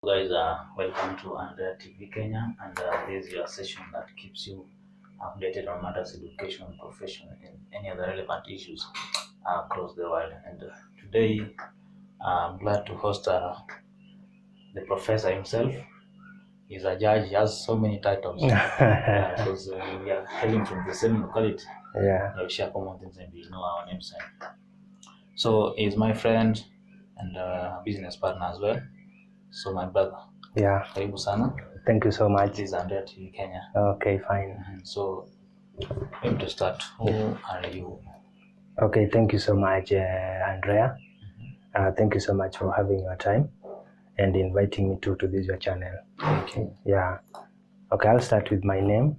Guys, welcome to Andrea TV Kenya, and this is your session that keeps you updated on matters education, profession, and any other relevant issues across the world. And today, I'm glad to host the professor himself. He's a judge. He has so many titles because we are hailing from the same locality. Yeah. We share common things and we know our names. So he's my friend and business partner as well. So my brother. Yeah. Karibu sana. Thank you so much. This is Andrea TV Kenya. Okay, fine. So, I'm to start. Who are you? Okay, thank you so much, Andrea. Thank you so much for having your time and inviting me to this your channel. Okay. Yeah. Okay, I'll start with my name.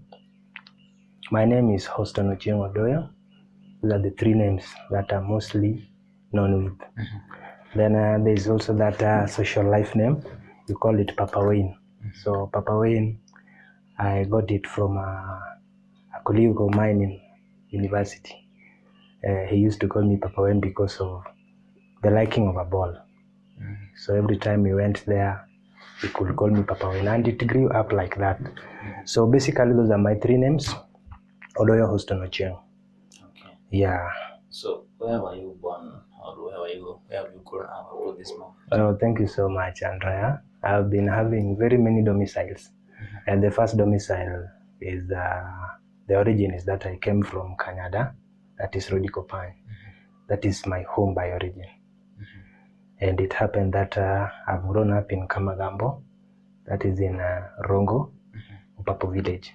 My name is Houston Ochieng Odoyo. These are the three names that I'm mostly known with. Then there's also that social life name. You call it Papa Wayne. So Papa Wayne, I got it from a colleague of mine in university. He used to call me Papa Wayne because of the liking of a ball. So every time we went there, he could call me Papa Wayne, and it grew up like that. So basically, those are my three names: Odoyo, Houston, Ochieng. Okay. Yeah. So, where were you born, or where have you grown up up to this moment? Oh, thank you so much, Andrea. I've been having very many domiciles, and the first domicile is the origin is that I came from Canada, that is Rodikopang. That is my home by origin. And it happened that I've grown up in Kamagambo, that is in Rongo, Upapo village.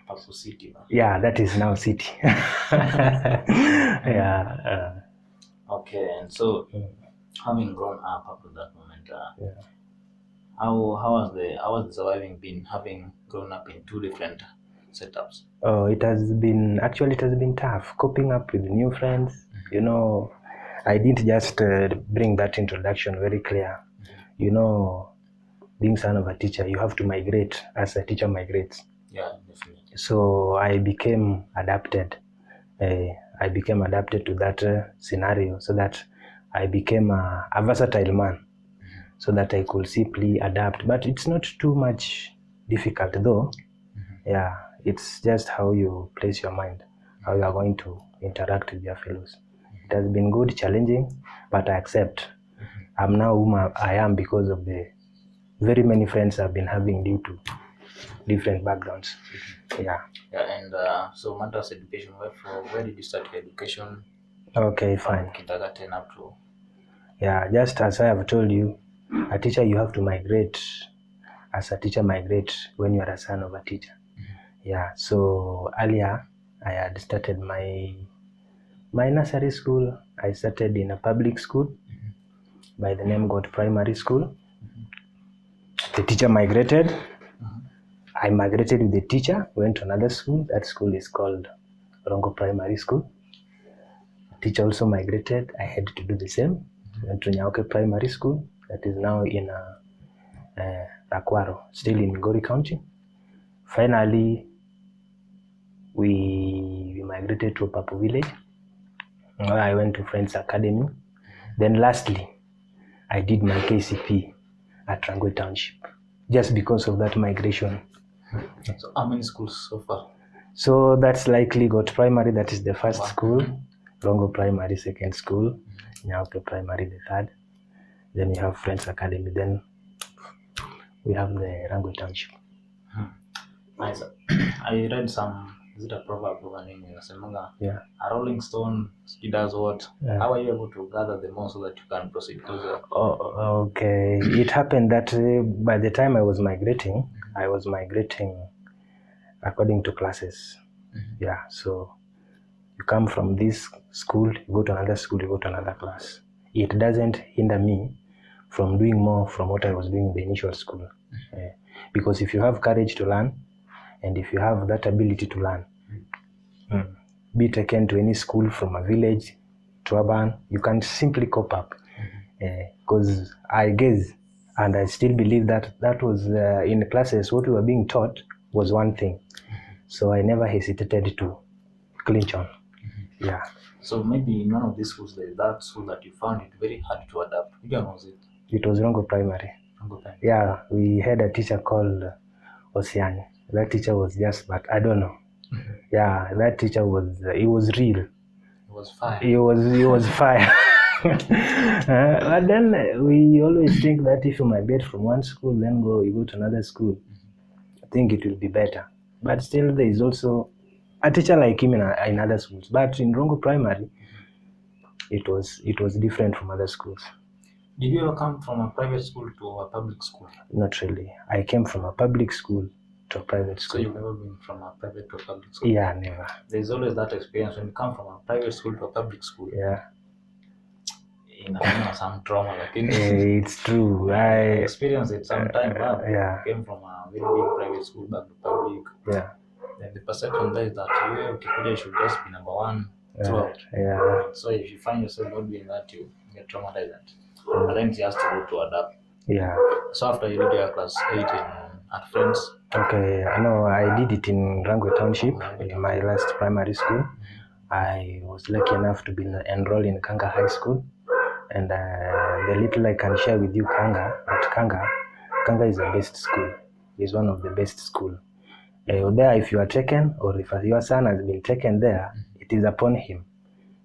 Papu City. Yeah, that is now city. Yeah. Okay, and so having grown up to that moment, how was the surviving been having grown up in two different setups? Oh, it has been tough coping up with new friends. You know, I didn't just bring that introduction very clear. You know, being son of a teacher, you have to migrate as a teacher migrates. Yeah, definitely. So I became adapted. To that scenario, so that I became a versatile man, so that I could simply adapt. But it's not too much difficult though. Yeah, it's just how you place your mind, how you are going to interact with your fellows. It has been good, challenging, but I accept. I'm now whom I am because of the very many friends I've been having due to different backgrounds. Yeah. Yeah, and so matters education. Where did you start your education? Okay, fine. From kindergarten up to. Yeah, just as I have told you, a teacher, you have to migrate as a teacher migrate when you are a son of a teacher. Yeah, so earlier I had started my nursery school. I started in a public school by the name God Primary School. The teacher migrated. I migrated with the teacher, went to another school. That school is called Rongo Primary School. The teacher also migrated. I had to do the same. Went to Nyauke Primary School. That is now in Rakwaro, still in Migori County. Finally, we migrated to Papu village. I went to Friends Academy. Then lastly, I did my KCP at Rangwe Township, just because of that migration. So how many schools so far? So that's likely got primary, that is the first school, Rongo Primary, second school, Nyauke Primary, the third. Then we have Friends Academy, then we have the Rangwe Township. Nice. I read some, is it a proverb over name? Yeah. A rolling stone, he does what? Yeah. How are you able to gather the more so that you can proceed? Okay. It happened that by the time I was migrating according to classes. Yeah, so you come from this school, you go to another school, you go to another class. It doesn't hinder me from doing more from what I was doing in the initial school. Because if you have courage to learn, and if you have that ability to learn, be taken to any school from a village to urban, you can simply cope up. Because I guess, and I still believe that was in the classes, what we were being taught was one thing. So I never hesitated to clinch on. Yeah. So maybe in one of these schools, that school that you found it very hard to adapt. Which one was it? It was Rongo Primary. Yeah, we had a teacher called Ocean. That teacher was just, but I don't know. Yeah, that teacher was, he was real. It was fire. He was fire. But then we always think that if you migrate from one school, then you go to another school, I think it will be better. But still, there is also a teacher like him in other schools. But in Rongo Primary, it was different from other schools. Did you ever come from a private school to a public school? Not really. I came from a public school to a private school. So you've never been from a private to a public school? Yeah, never. There's always that experience when you come from a private school to a public school. Yeah. Some trauma. Like it's true. I experienced it sometime back. Yeah. Came from a very big private school back to public. Yeah. Then the perception there is that you should just be number one throughout. Yeah. So if you find yourself not doing that, you get traumatized. But then you have to go to adapt. Yeah. So after you did your class 8 at Friends. Okay. No, I did it in Rangwe Township in my last primary school. I was lucky enough to be enrolled in Kanga High School. And the little I can share with you, Kanga is the best school. It's one of the best schools. There, if you are taken, or if your son has been taken there, it is upon him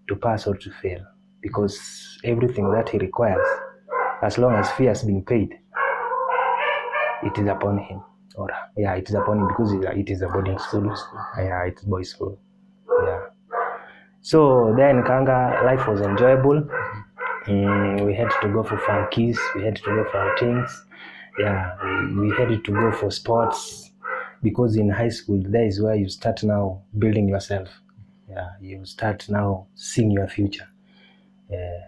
to pass or to fail, because everything that he requires, as long as fee has been paid, it is upon him. It is upon him, because it is a boarding school. Yeah, it's boys' school. Yeah. So there in Kanga, life was enjoyable. We had to go for funkies, we had to go for outings. Yeah, we had to go for sports, because in high school, there is where you start now building yourself. Yeah, you start now seeing your future.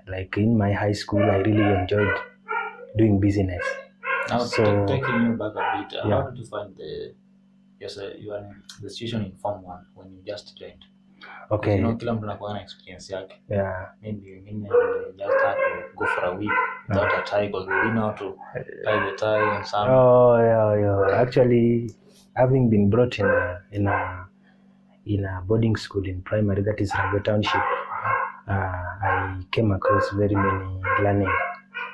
Like in my high school, I really enjoyed doing business. Now, so taking you back a bit, how did you find the situation in Form 1 when you just joined? Okay. Kila mtu anakuwa na experience yake. Yeah. Maybe just had to go for a week without a tie, because we didn't know how to tie the tie and some. Oh yeah. Actually, having been brought in a boarding school in primary, that is Rangwe Township, I came across very many learning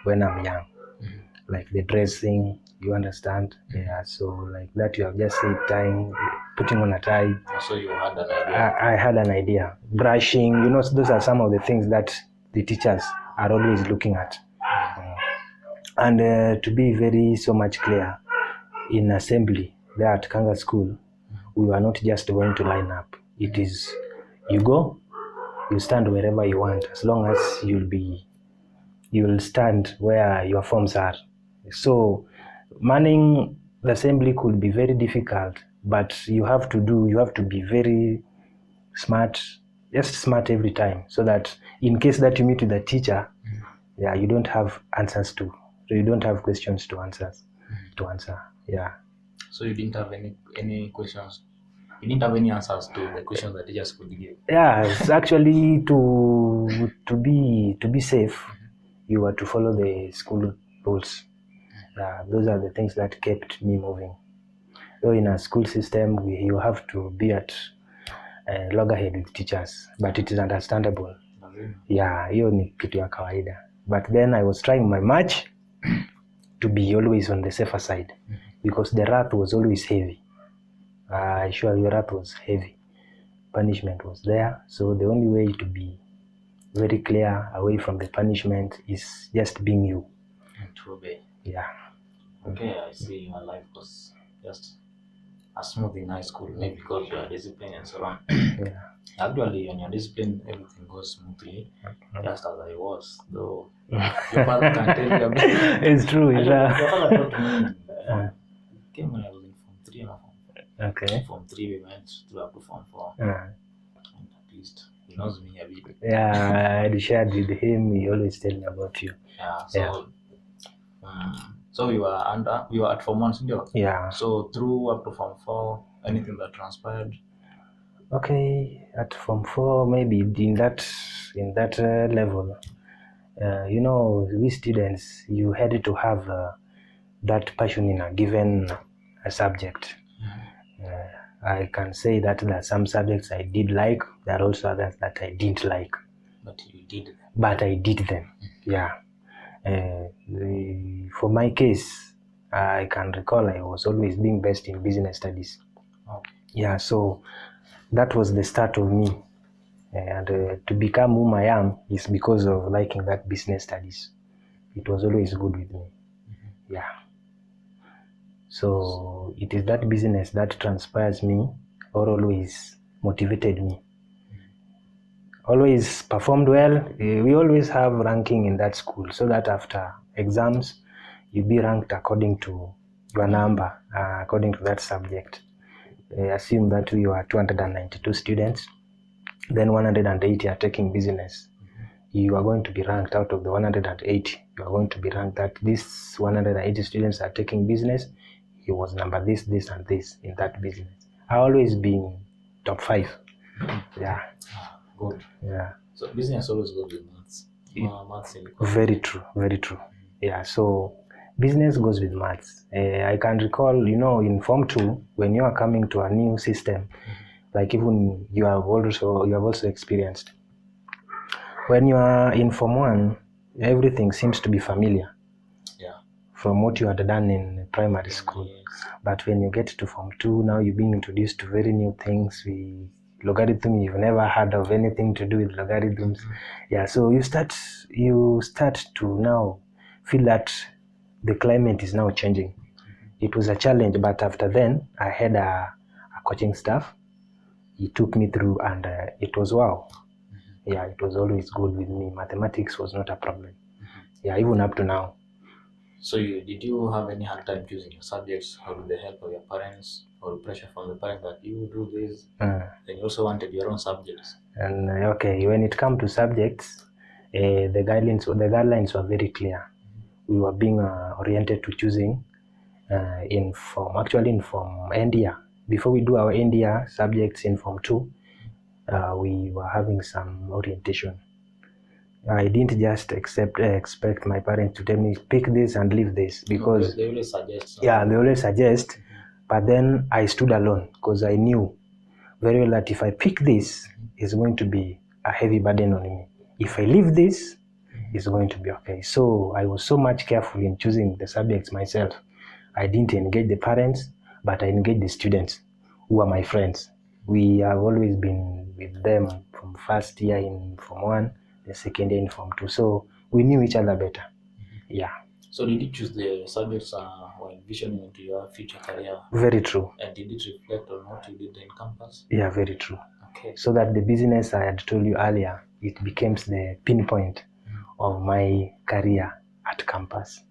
when I'm young, like the dressing. You understand? Yeah. So like that, you have just said tying, putting on a tie. So you had an idea. I had an idea. Brushing, those are some of the things that the teachers are always looking at. And to be so much clear, in assembly there at Kanga School, we were not just going to line up. It is, you go, you stand wherever you want, as long as you'll stand where your forms are. So manning the assembly could be very difficult, but you have to be very smart, just smart every time, so that in case that you meet with the teacher, you don't have answers so you don't have questions to answer. Yeah. So you didn't have any questions. You didn't have any answers to the questions that teachers could give. Yeah, actually, to be safe, you were to follow the school rules. Those are the things that kept me moving. So in a school system, you have to be at loggerhead with teachers, but it is understandable. Yeah, hiyo ni kitu ya kawaida. But then I was trying my much to be always on the safer side, because the wrath was always heavy. I assure you, wrath was heavy. Punishment was there, so the only way to be very clear away from the punishment is just being you. And to obey. Yeah. Okay, I see your life was just as smooth in high school, maybe because you are disciplined and so on. Yeah. Actually, when you're disciplined, everything goes smoothly, just as I was. Though your father can tell you a bit. It's true. Your father taught me. Came when I was in Form 3 and Form 4. Okay. Form 3 we went to up to Form 4. And at least he knows me a bit. Yeah, I shared with him. He always tell me about you. Yeah. So. So we were at Form 1, still. Yeah. So through up to Form 4, anything that transpired? Okay, at Form 4, maybe in that level, we students, you had to have that passion in a given subject. I can say that there are some subjects I did like, there are also others that I didn't like. But you did them. But I did them, yeah. For my case, I can recall I was always being best in business studies. Okay. Yeah, so that was the start of me. And to become whom I am is because of liking that business studies. It was always good with me. Yeah. So it is that business that transpires me or always motivated me. Always performed well. We always have ranking in that school so that after exams, you be ranked according to your number, according to that subject. Assume that we were 292 students, then 180 are taking business. You are going to be ranked out of the 180. You are going to be ranked that these 180 students are taking business. He was number this, and this in that business. I always been top 5. Yeah. Good. Yeah. So business always goes with maths. Maths in Very true. Very true. Yeah. So business goes with maths. I can recall, in Form 2, when you are coming to a new system, like even you have also experienced. When you are in Form 1, everything seems to be familiar. Yeah. From what you had done in primary school. Yes. But when you get to Form 2, now you're being introduced to very new things. Logarithm, you've never heard of anything to do with logarithms. Yeah, so you start to now feel that the climate is now changing. It was a challenge, but after then, I had a coaching staff. He took me through, and it was wow. Yeah, it was always good with me. Mathematics was not a problem. Yeah, even up to now. So did you have any hard time choosing your subjects? How did the help of your parents or pressure from the parents that you do this? Then you also wanted your own subjects. And okay, when it comes to subjects, the guidelines were very clear. We were being oriented to choosing in Form NDA. Before we do our NDA subjects in Form 2, we were having some orientation. I didn't just expect my parents to tell me pick this and leave this, because they always suggest. Yeah, they always suggest, but then I stood alone because I knew very well that if I pick this, it's going to be a heavy burden on me. If I leave this, it's going to be okay. So I was so much careful in choosing the subjects myself. I didn't engage the parents, but I engaged the students who are my friends. We have always been with them from first year in Form 1, the second year in Form 2. So we knew each other better. Yeah. So did you choose the subjects or envisioning into your future career? Very true. And did it reflect on what you did in campus? Yeah, very true. Okay. So that the business I had told you earlier, it becomes the pinpoint of my career at campus.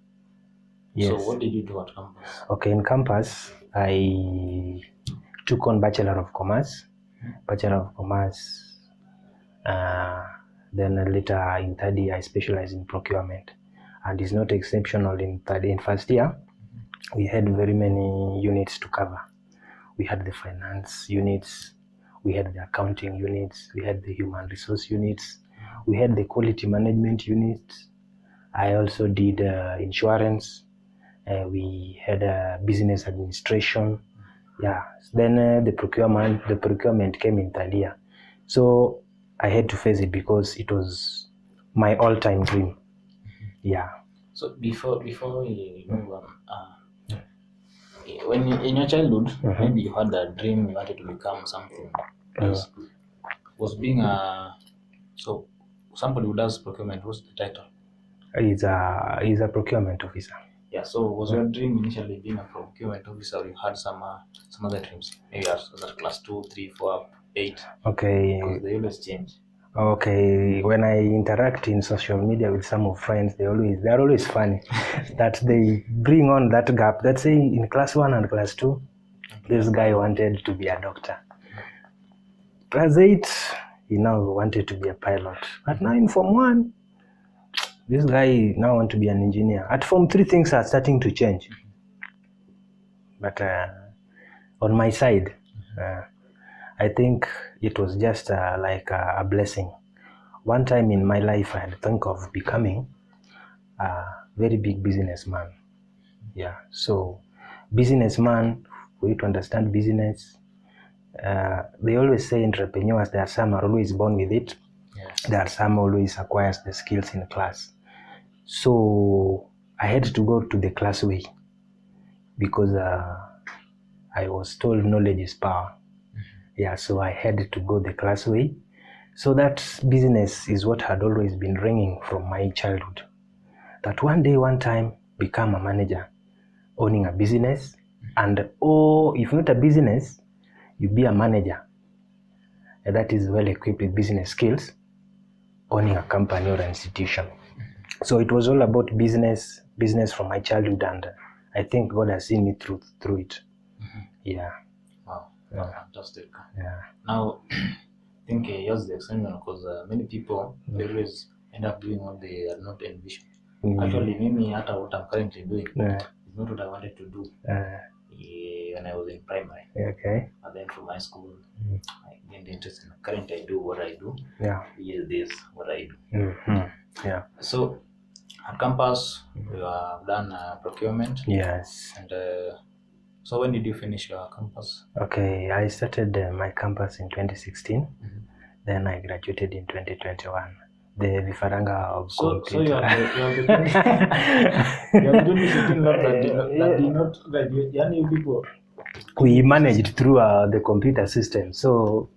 Yes. So what did you do at campus? Okay, in campus, I took on Bachelor of Commerce. Then later in third year, I specialized in procurement. And it's not exceptional in first year. We had very many units to cover. We had the finance units, we had the accounting units, we had the human resource units, we had the quality management units. I also did insurance. We had business administration. Yeah. Then the procurement came in third year. So I had to face it because it was my all-time dream. Yeah. So before we move on, when in your childhood, maybe you had a dream, you wanted to become something. Was being so somebody who does procurement, what's the title? He's a procurement officer. Yeah. So was your dream initially being a procurement officer, or you had some other dreams? Maybe as class 2, 3, 4, 8. Okay. Because they always change. Okay, when I interact in social media with some of friends, they're always funny that they bring on that gap. Let's say in class 1 and class 2, this guy wanted to be a doctor. Class 8, he now wanted to be a pilot. But now in Form 1, this guy now wants to be an engineer. At Form 3, things are starting to change. But on my side, I think it was just like a blessing. One time in my life, I had think of becoming a very big businessman. Yeah, so businessman, for you to understand business, they always say entrepreneurs, there are some are always born with it. Yes. There are some always acquires the skills in class. So I had to go to the classway because I was told knowledge is power. Yeah, so I had to go the classway. So that business is what had always been ringing from my childhood. That one time, become a manager, owning a business, and if not a business, you be a manager that is well equipped with business skills, owning a company or an institution. So it was all about business from my childhood, and I think God has seen me through it. Yeah. Wow, fantastic. Yeah. Now, I think here's the exception because many people they always end up doing what they are not envisioned. Actually, maybe after what I'm currently doing is not what I wanted to do when I was in primary. Okay. And then from my school, I gained interest in currently I do what I do. Yeah. Yes, this what I do. Mm-hmm. Yeah. So at campus, we have done procurement. Yes. And so when did you finish your campus? Okay, I started my campus in 2016. Then I graduated in 2021. The Vifaranga of computer. So you are the 2016 lot that did not graduate. Yani people. We managed through the computer system. So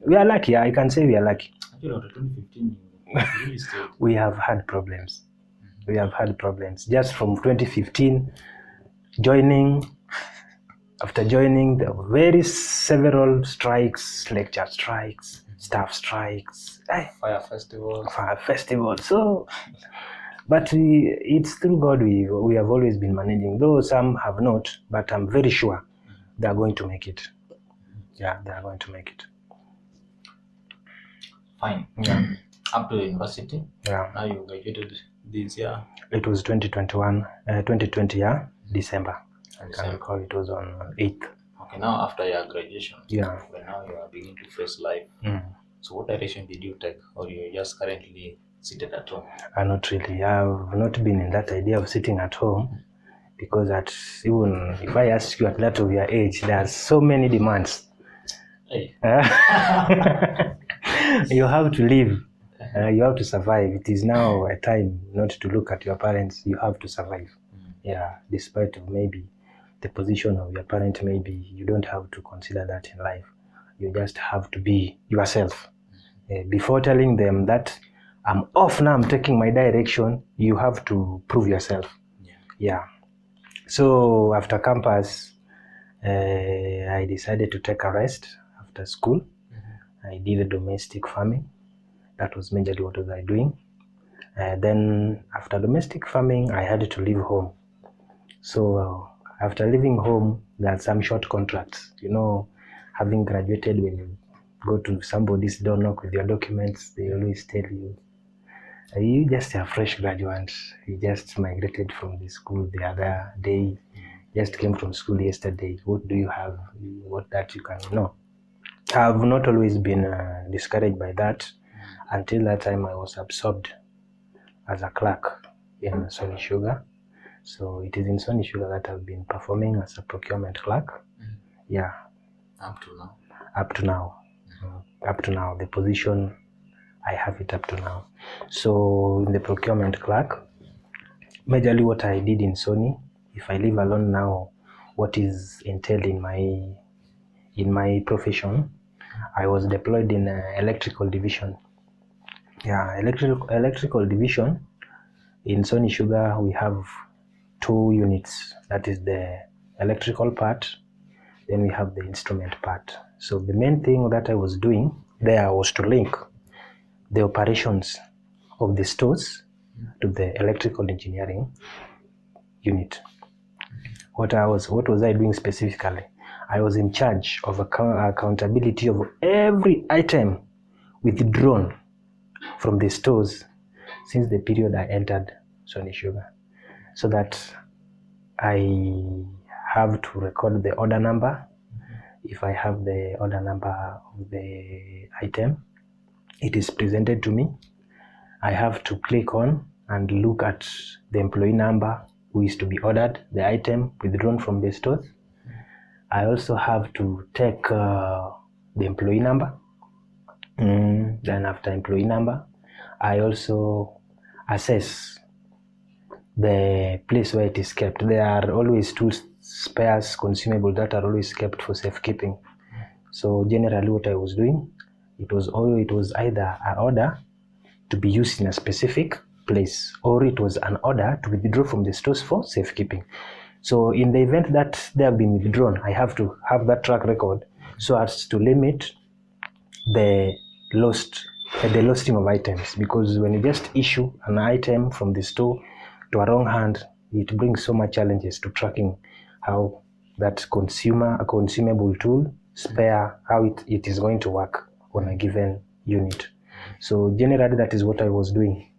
we are lucky. I can say we are lucky. Actually, after 2015, really stayed. We have had problems. We have had problems. Just from 2015, after joining, there were very several strikes, lecture strikes, staff strikes, fire festival. So, but it's through God we have always been managing. Though some have not, but I'm very sure they are going to make it. Yeah, they are going to make it. Fine. Yeah. Up to university. Yeah. Now you graduated this year. It was 2020, yeah, December. I can recall it was on 8th. Okay, now after your graduation, yeah, when now you are beginning to face life. So what direction did you take, or you just currently seated at home? Not really. I've not been in that idea of sitting at home because even if I ask you at that of your age, there are so many demands. Hey. You have to live. You have to survive. It is now a time not to look at your parents. You have to survive. Yeah, despite of maybe the position of your parent, maybe you don't have to consider that in life. You just have to be yourself. Before telling them that I'm off now, I'm taking my direction, you have to prove yourself. Yeah. So after campus, I decided to take a rest after school. I did domestic farming. That was majorly what was I doing. Then after domestic farming, I had to leave home. So after leaving home, there are some short contracts. You know, having graduated, when you go to somebody's door, knock with your documents, they always tell you, you just a fresh graduate. You just migrated from the school the other day. Just came from school yesterday. What do you have? What that you can know? I've not always been discouraged by that. Until that time, I was absorbed as a clerk in Sony Sugar. So it is in Sony Sugar that I've been performing as a procurement clerk. Yeah. Up to now. Up to now, the position I have it up to now. So in the procurement clerk, majorly what I did in Sony, if I leave alone now, what is entailed in my profession, I was deployed in electrical division. Yeah, electrical division. In Sony Sugar, we have 2 units. That is the electrical part. Then we have the instrument part. So the main thing that I was doing there was to link the operations of the stores to the electrical engineering unit. What was I doing specifically? I was in charge of accountability of every item withdrawn from the stores since the period I entered Sony Sugar, so that I have to record the order number. If I have the order number of the item, it is presented to me. I have to click on and look at the employee number who is to be ordered, the item withdrawn from the stores. I also have to take the employee number. Then after employee number, I also assess the place where it is kept. There are always tools, spares, consumables that are always kept for safekeeping. So generally what I was doing, it was either an order to be used in a specific place, or it was an order to withdraw from the stores for safekeeping. So in the event that they have been withdrawn, I have to have that track record so as to limit the losting of items, because when you just issue an item from the store to a wrong hand, it brings so much challenges to tracking how that consumable tool, spare, how it is going to work on a given unit. So generally that is what I was doing,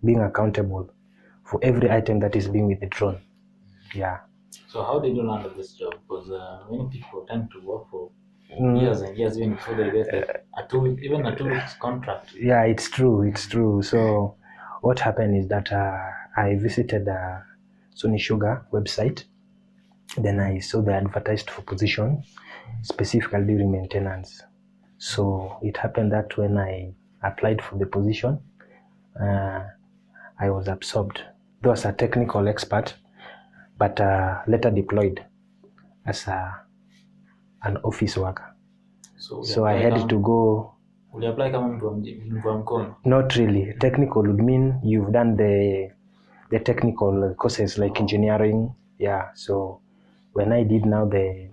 being accountable for every item that is being withdrawn. Yeah. So how did you land this job? Because many people tend to work for years and years even before they get a 2 weeks contract. Yeah, it's true. So what happened is that I visited Sony Sugar website. Then I saw the advertised for position, specifically during maintenance. So it happened that when I applied for the position, I was absorbed. Though as a technical expert, but later deployed as an office worker. So I had to go. Will you apply kama Not really. Technical would mean you've done the technical courses like engineering. Yeah. So when I did now the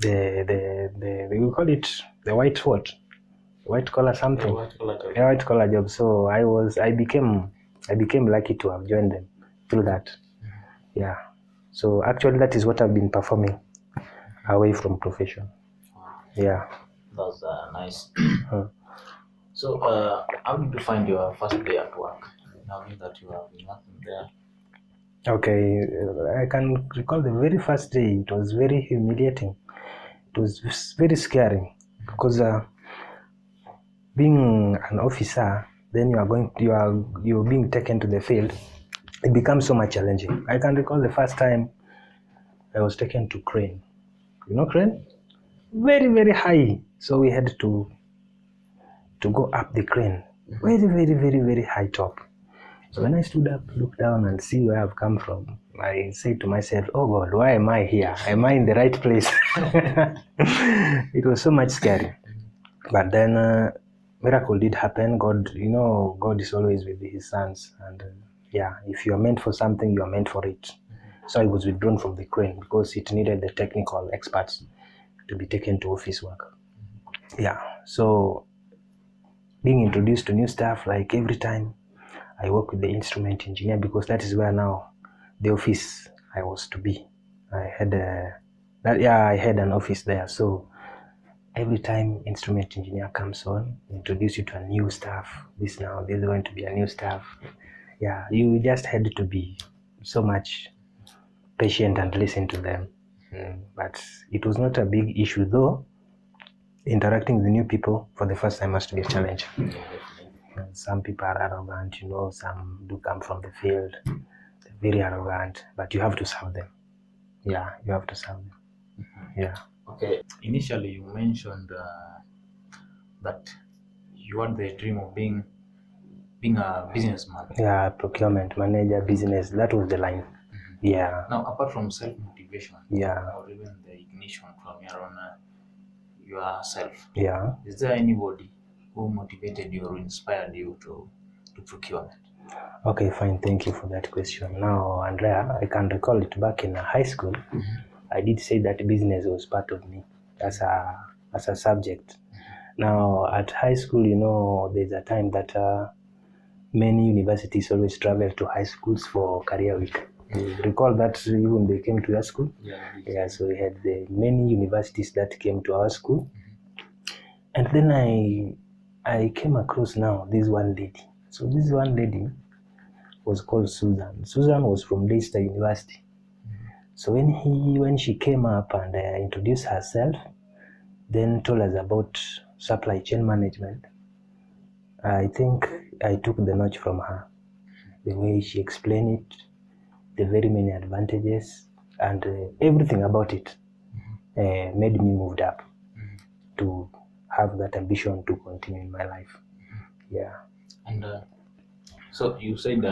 we call it the white collar something. White collar job. So I became lucky to have joined them through that. Yeah. So actually that is what I've been performing away from profession. Yeah. That's nice. So how did you find your first day at work? Knowing that you have been working there. Okay, I can recall the very first day. It was very humiliating. It was very scary because being an officer, then you're being taken to the field. It becomes so much challenging. I can recall the first time I was taken to crane. You know crane? Very, very high. So we had to go up the crane. Very, very, very, very high top. So when I stood up, looked down and see where I've come from, I said to myself, oh God, why am I here? Am I in the right place? It was so much scary. But then miracle did happen. God, God is always with his sons. And yeah, if you are meant for something, you are meant for it. So I was withdrawn from the crane because it needed the technical experts to be taken to office work. Yeah, so being introduced to new stuff, like every time I work with the instrument engineer, because that is where now the office I was to be. I had an office there. So every time instrument engineer comes on, introduce you to a new staff. This is going to be a new staff. Yeah, you just had to be so much patient and listen to them. But it was not a big issue, though. Interacting with new people for the first time must be a challenge. Some people are arrogant, some do come from the field. They're very arrogant, but you have to serve them. Yeah, you have to serve them. Yeah. Okay. Initially, you mentioned that you had the dream of being a businessman. Yeah, procurement manager, business. That was the line. Yeah. Now, apart from self-motivation, yeah, or even the ignition from your own yourself, yeah, is there anybody who motivated you or inspired you to procurement? Okay, fine. Thank you for that question. Now, Andrea, I can recall it back in high school. I did say that business was part of me as a subject. Now, at high school, there's a time that many universities always travel to high schools for career week. You recall that even they came to your school? Yeah, so we had the many universities that came to our school. And then I came across now this one lady. So this one lady was called Susan. Susan was from Leicester University. So when she came up and introduced herself, then told us about supply chain management, I think I took the notch from her. The way she explained it, the very many advantages, and everything about it made me moved up to have that ambition to continue in my life. Yeah. And so you said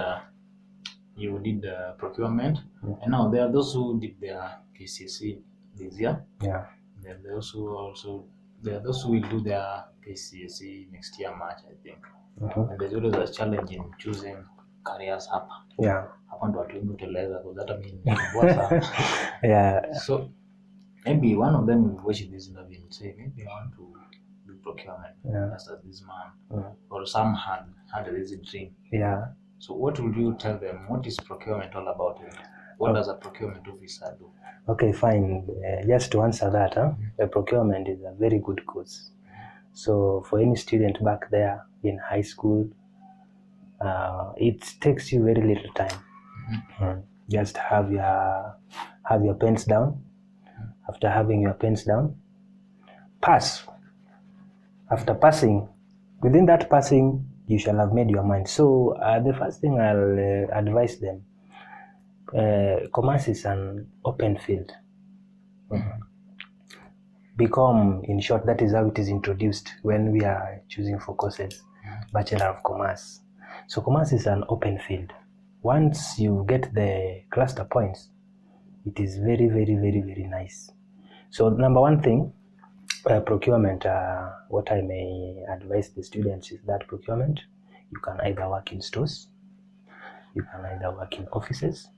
you did the procurement, and now there are those who did their KCSE this year. Yeah. Then there are those who will do their KCSE next year March, I think. And there's always a challenge in choosing careers hapa. Yeah. Hapa ndo watu wengi huteleza, because that means sana. Yeah. So maybe one of them will watch this interview and say, maybe I want to do procurement, just as this man, or some had this dream. Yeah. So what would you tell them? What is procurement all about? What does a procurement officer do? Okay, fine. Just to answer that, the procurement is a very good course. So for any student back there in high school, it takes you very little time. Just have your pens down. After having your pens down, pass. After passing, within that passing, you shall have made your mind. So the first thing I'll advise them, commerce is an open field. Become, in short, that is how it is introduced when we are choosing for courses, Bachelor of Commerce. So commerce is an open field. Once you get the cluster points, it is very, very, very, very nice. So number one thing, procurement, what I may advise the students is that procurement, you can either work in stores, you can either work in offices.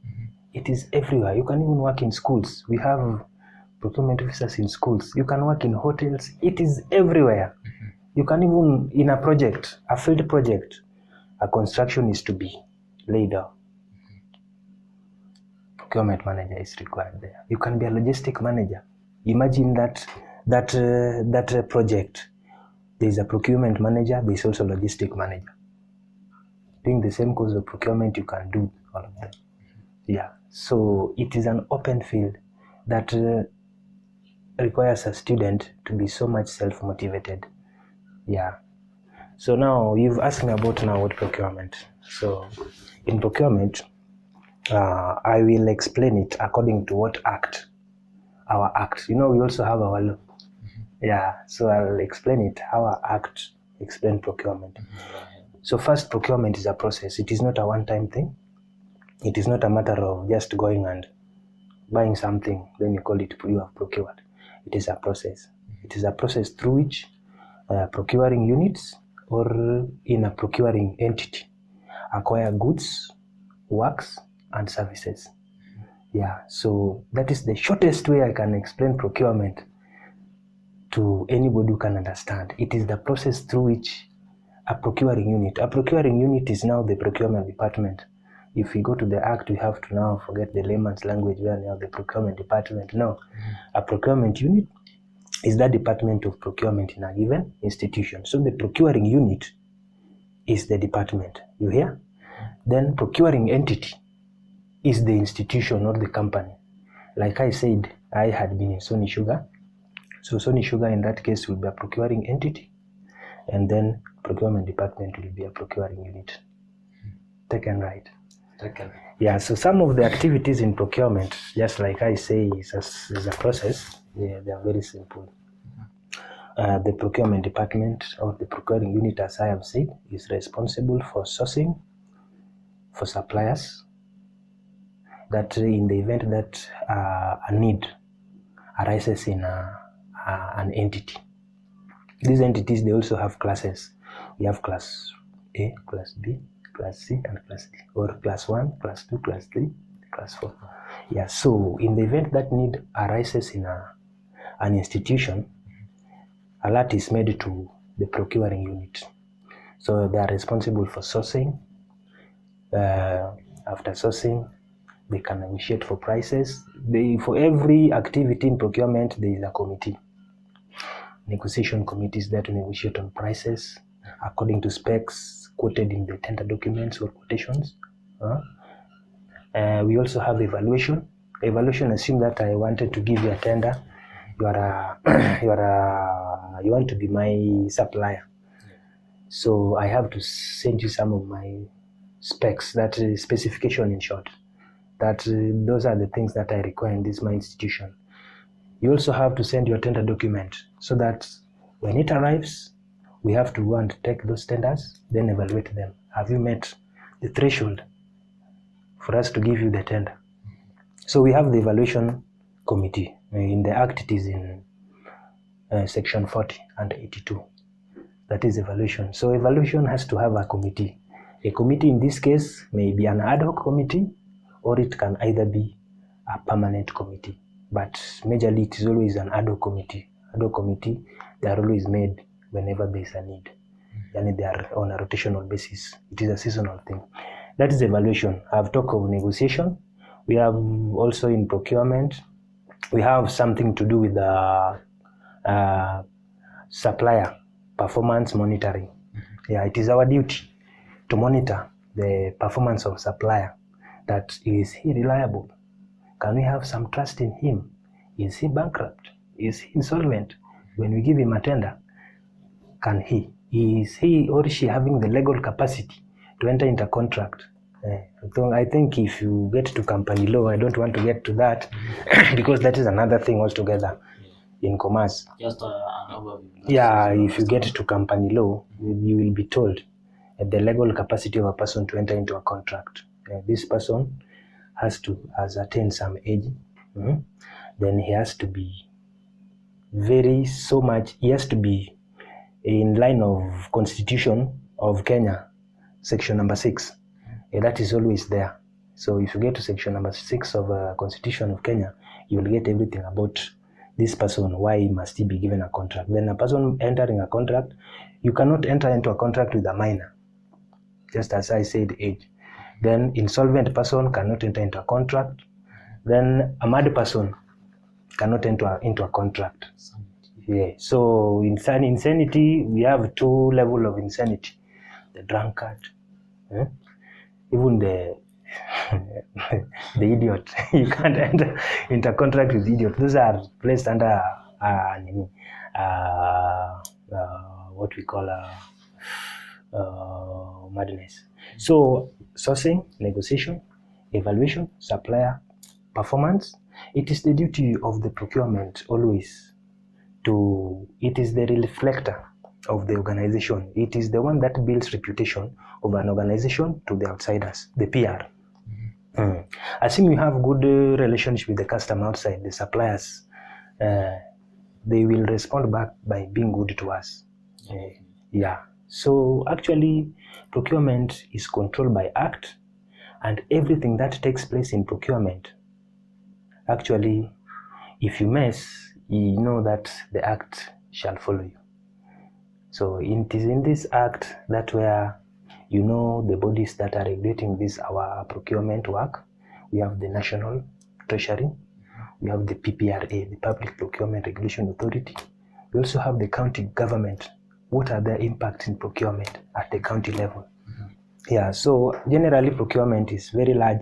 It is everywhere. You can even work in schools. We have procurement officers in schools. You can work in hotels. It is everywhere. You can even, in a project, a field project, a construction is to be laid out. Procurement manager is required there. You can be a logistic manager. Imagine that project. There is a procurement manager. There is also a logistic manager. Doing the same course of procurement, you can do all of them. Yeah. So it is an open field that requires a student to be so much self-motivated. Yeah. So now you've asked me about what procurement. So in procurement, I will explain it according to what act, our act. We also have our law. Yeah. So I'll explain it how our act explain procurement. So first, procurement is a process. It is not a one-time thing. It is not a matter of just going and buying something, then you call it you have procured. It is a process. It is a process through which procuring units or in a procuring entity acquire goods, works, and services. Yeah, so that is the shortest way I can explain procurement to anybody who can understand. It is the process through which a procuring unit is now the procurement department. If we go to the act, we have to now forget the layman's language where we have the procurement department. No, a procurement unit is that department of procurement in a given institution. So the procuring unit is the department. You hear? Then procuring entity is the institution or the company. Like I said, I had been in Sony Sugar. So Sony Sugar in that case will be a procuring entity, and then procurement department will be a procuring unit. Taken right? Taken. Yeah, so some of the activities in procurement, just like I say, is a process. They are very simple. The procurement department or the procuring unit, as I have said, is responsible for sourcing for suppliers, that in the event that a need arises in an entity. These entities, they also have classes. We have class A, class B, class C, and class D, or class 1, class 2, class 3, class 4. Yeah, so in the event that need arises in an institution, alert is made to the procuring unit. So they are responsible for sourcing. After sourcing, they can negotiate for prices. For every activity in procurement, there is a committee. Negotiation committees there to negotiate on prices according to specs quoted in the tender documents or quotations. We also have evaluation. Evaluation assume that I wanted to give you a tender. You want to be my supplier. So I have to send you some of my specs, that is specification in short. That those are the things that I require in this my institution. You also have to send your tender document so that when it arrives, we have to go and take those tenders, then evaluate them. Have you met the threshold for us to give you the tender. So we have the evaluation committee. In the Act, it is in section 40 and 82. That is evaluation. So evaluation has to have a committee. A committee in this case may be an ad hoc committee, or it can either be a permanent committee. But majorly it is always an ad hoc committee. Ad hoc committee, they are always made whenever there is a need. And they are on a rotational basis. It is a seasonal thing. That is evaluation. I've talked of negotiation. We have also in procurement, we have something to do with the supplier performance monitoring. Yeah, it is our duty to monitor the performance of supplier. That is he reliable? Can we have some trust in him? Is he bankrupt? Is he insolvent? When we give him a tender, is he or she having the legal capacity to enter into a contract? I think if you get to company law, I don't want to get to that because that is another thing altogether in commerce. Just an overview. Yeah, if you get to company law, you will be told the legal capacity of a person to enter into a contract. This person has attained some age. Then he has to be he has to be in line of Constitution of Kenya, section number 6. That is always there. So if you get to section number 6 of Constitution of Kenya, you will get everything about this person, why must he be given a contract. Then a person entering a contract, you cannot enter into a contract with a minor, just as I said, age. Then insolvent person cannot enter into a contract. Then a mad person cannot enter into a contract. Yeah. So in insanity, we have 2 levels of insanity: the drunkard, even the idiot. You can't enter into a contract with idiot. Those are placed under what we call madness. So sourcing, negotiation, evaluation, supplier performance. It is the duty of the procurement always it is the reflector of the organization. It is the one that builds reputation of an organization to the outsiders, the PR. Assume you have good relationship with the customer outside, the suppliers. They will respond back by being good to us. Yeah. So actually, procurement is controlled by Act, and everything that takes place in procurement, actually, if you mess, you know that the Act shall follow you. So it is in this Act that where the bodies that are regulating our procurement work. We have the National Treasury, we have the PPRA, the Public Procurement Regulation Authority. We also have the county government. What are their impacts in procurement at the county level? Yeah, so generally procurement is very large.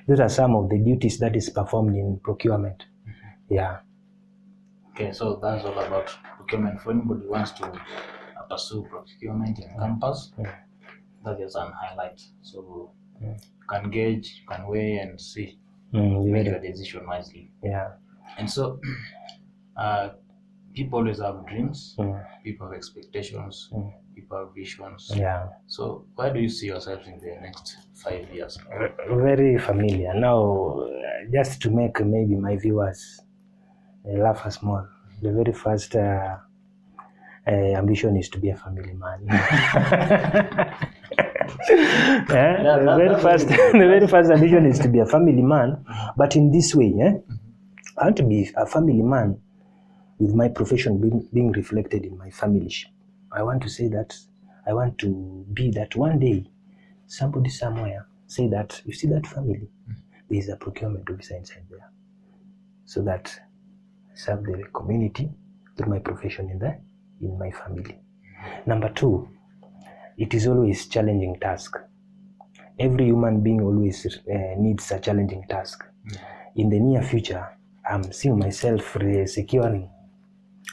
Those are some of the duties that is performed in procurement. Yeah. Okay, so that's all about procurement. For anybody who wants to pursue procurement in campus, that is an highlight. So you can gauge, you can weigh and see, make your decision wisely. Yeah. And so people always have dreams, people have expectations, people have visions. Yeah. So where do you see yourself in the next 5 years? Very familiar. Now, just to make maybe my viewers laugh as small, the very first ambition is to be a family man. The very first ambition is to be a family man, but in this way, I want to be a family man with my profession being reflected in my familyship. I want to say that I want to be that one day somebody somewhere say that, you see that family, there is a procurement officer inside there, so that I serve the community through my profession in my family. Number 2, it is always challenging task. Every human being always needs a challenging task. In the near future, I'm seeing myself securing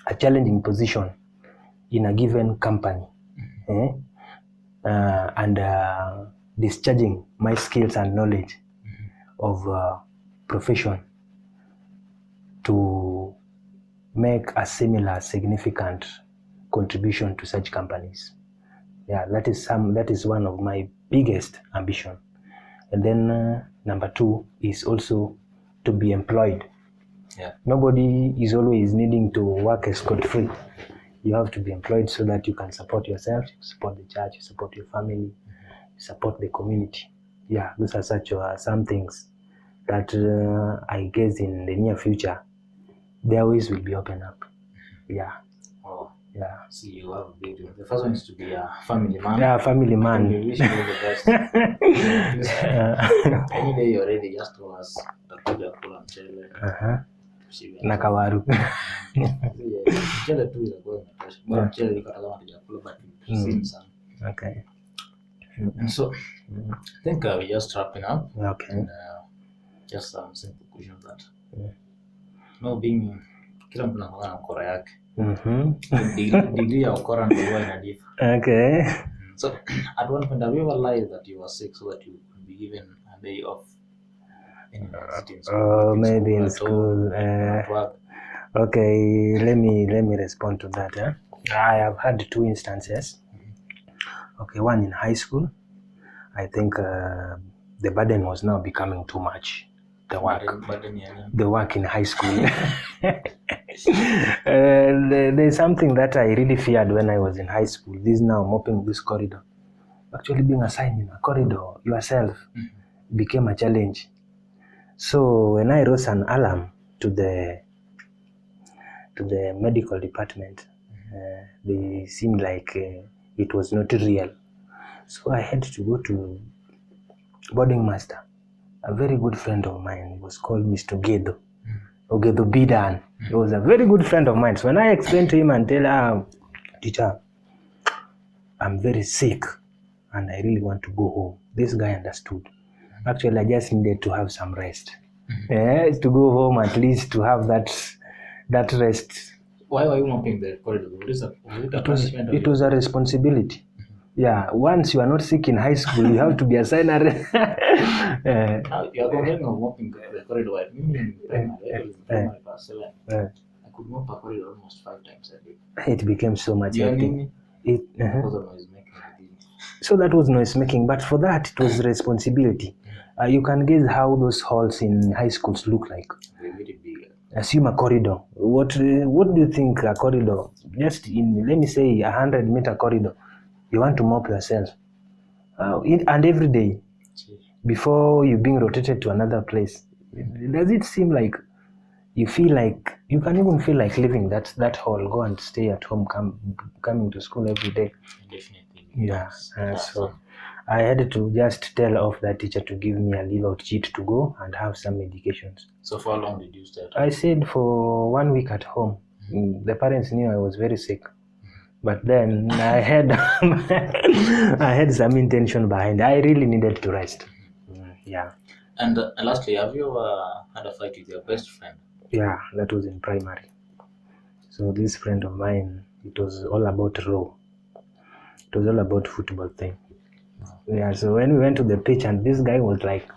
a challenging position in a given company, and discharging my skills and knowledge of profession to make a similar significant contribution to such companies. Yeah, that is one of my biggest ambition. And then number 2 is also to be employed. Yeah. Nobody is always needing to work scot-free. You have to be employed so that you can support yourself, you support the church, you support your family, you support the community. Yeah, those are some things that I guess in the near future, their ways will be open up. Yeah. Oh, yeah. See, you have a big deal. The first one is to be a family man. Yeah, family man. We wish you all the best. Any day you're ready, just tell us. Tutakula mchele. Na kawaru. Mchele tu itakuwa imetosha. Bora mchele iko kama tujakula but we've seen some. Okay. And so, I think we're just wrapping up. Okay. And, just some simple questions that. No being kila mtu anakuwa na ukora yake. Degree ya ukora ndio huwa ina differ. Okay. So, at one point, have you ever lied that you were sick so that you could be given a day off? In school, maybe in school. At work. Okay, let me respond to that. I have had 2 instances. Okay, one in high school. I think the burden was now becoming too much. The work in high school. There's something that I really feared when I was in high school. This now mopping this corridor. Actually being assigned in a corridor yourself became a challenge. So when I wrote an alarm to the medical department, they seemed like it was not real. So I had to go to boarding master, a very good friend of mine. He was called Mr. Ogedo Bidan. He was a very good friend of mine. So when I explained to him and tell him, teacher, I'm very sick and I really want to go home, this guy understood. Actually, I just needed to have some rest. To go home at least to have that rest. Why were you mopping the corridor? It was a responsibility. Yeah, once you are not sick in high school, you have to be assigned Now, you are complaining of mopping the corridor. In primary class 7, I could mop a corridor almost 5 times a day. It became so much hectic. Because of noise making. So that was noise making, but for that it was responsibility. You can guess how those halls in high schools look like. They're very big. Assume a corridor. What do you think a corridor? Just in, let me say, 100-meter corridor. You want to mop yourself. And every day, before you being rotated to another place, does it seem like you feel like, you can even feel like leaving that hall, go and stay at home, coming to school every day? Definitely. Yeah. So I had to just tell off that teacher to give me a leave out sheet to go and have some medications. So for how long did you stay at home? I stayed for 1 week at home. The parents knew I was very sick. But then I had I had some intention behind. I really needed to rest. Yeah. And lastly, have you had a fight with your best friend? Yeah, that was in primary. So this friend of mine, it was all about row. It was all about football thing. Yeah, so when we went to the pitch and this guy was like,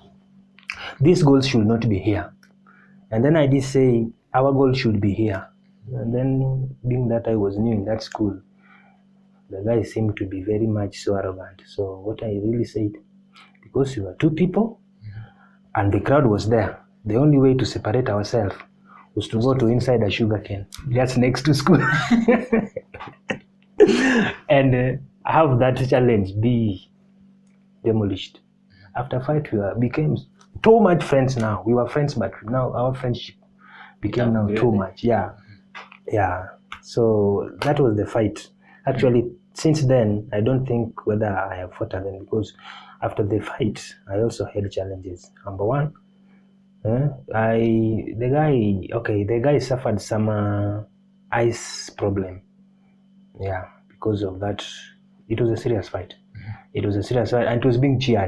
this goal should not be here. And then I did say, our goal should be here. And then being that I was new in that school, the guy seemed to be very much so arrogant. So what I really said, because we were 2 people and the crowd was there, the only way to separate ourselves was to go to inside a sugarcane, just next to school. And have that challenge be demolished. After fight, we became too much friends now. We were friends, but now our friendship became now too much. Yeah. So that was the fight. Actually, since then, I don't think whether I have fought again, because after the fight, I also had challenges. Number one, the guy suffered some eyes problem. Yeah, because of that, it was a serious fight. It was a serious fight, and it was being cheered.